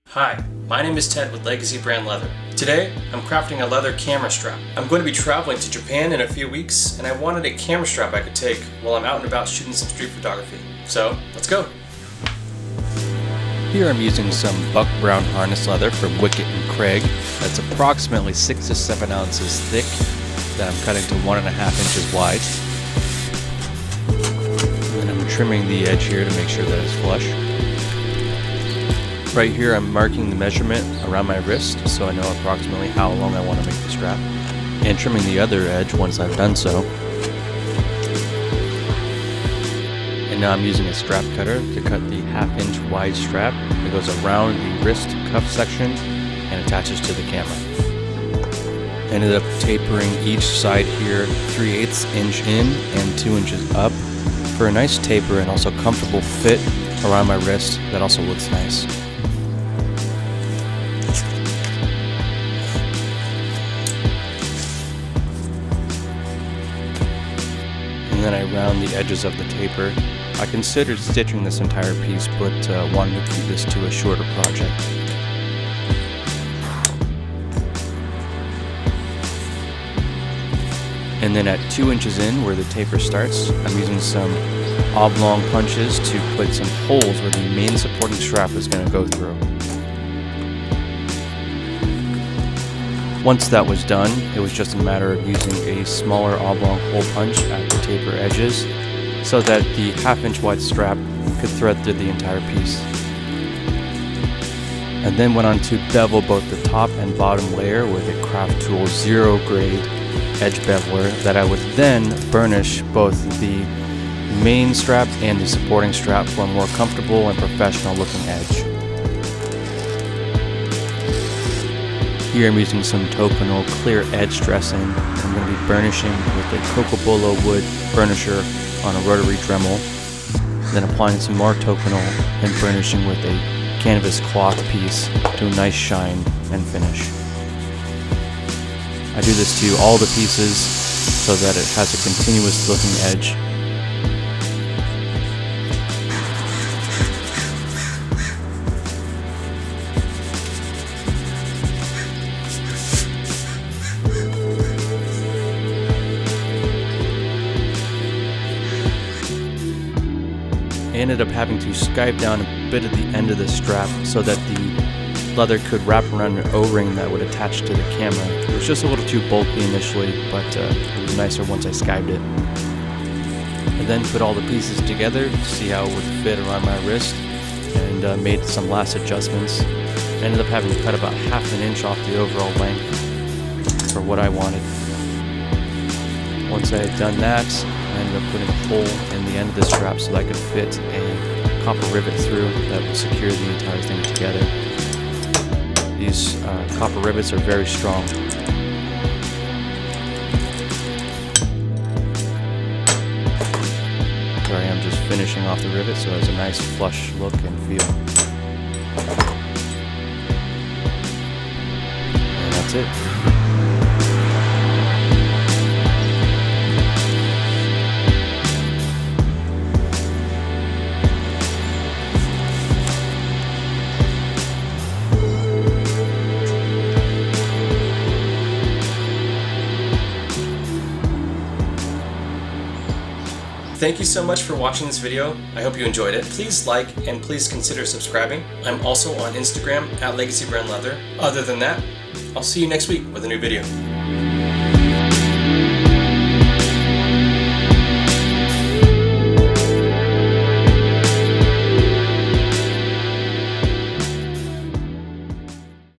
Hi, my name is Ted with Legacy Brand Leather. Today, I'm crafting a leather camera strap. I'm going to be traveling to Japan in a few weeks, and I wanted a camera strap I could take while I'm out and about shooting some street photography. So, let's go! Here I'm using some buck brown harness leather from Wickett and Craig that's approximately 6 to 7 ounces thick that I'm cutting to 1.5 inches wide. And then I'm trimming the edge here to make sure that it's flush. Right here I'm marking the measurement around my wrist so I know approximately how long I want to make the strap, and trimming the other edge once I've done so. And now I'm using a strap cutter to cut the 1/2 inch wide strap that goes around the wrist cuff section and attaches to the camera. Ended up tapering each side here 3/8 inch in and 2 inches up for a nice taper and also comfortable fit around my wrist that also looks nice. And then I round the edges of the taper. I considered stitching this entire piece, but wanted to keep this to a shorter project. And then at 2 inches in, where the taper starts, I'm using some oblong punches to put some holes where the main supporting strap is going to go through. Once that was done, it was just a matter of using a smaller oblong hole punch at the taper edges so that the 1/2 inch wide strap could thread through the entire piece. And then went on to bevel both the top and bottom layer with a craft tool 0 grade edge beveler that I would then burnish both the main strap and the supporting strap for a more comfortable and professional looking edge. Here I'm using some Topinol clear edge dressing. I'm going to be burnishing with a Cocobolo wood burnisher on a rotary Dremel, then applying some more Topinol and burnishing with a canvas cloth piece to a nice shine and finish. I do this to all the pieces so that it has a continuous looking edge. I ended up having to skive down a bit at the end of the strap so that the leather could wrap around an O-ring that would attach to the camera. It was just a little too bulky initially, but it was nicer once I skived it. I then put all the pieces together to see how it would fit around my wrist and made some last adjustments. I ended up having to cut about 1/2 inch off the overall length for what I wanted. Once I had done that, I ended up putting a hole in the end of the strap so that I could fit a copper rivet through that would secure the entire thing together. These copper rivets are very strong. Here I am just finishing off the rivet so it has a nice flush look and feel. And that's it. Thank you so much for watching this video. I hope you enjoyed it. Please like and please consider subscribing. I'm also on Instagram at Legacy Brand Leather. Other than that, I'll see you next week with a new video.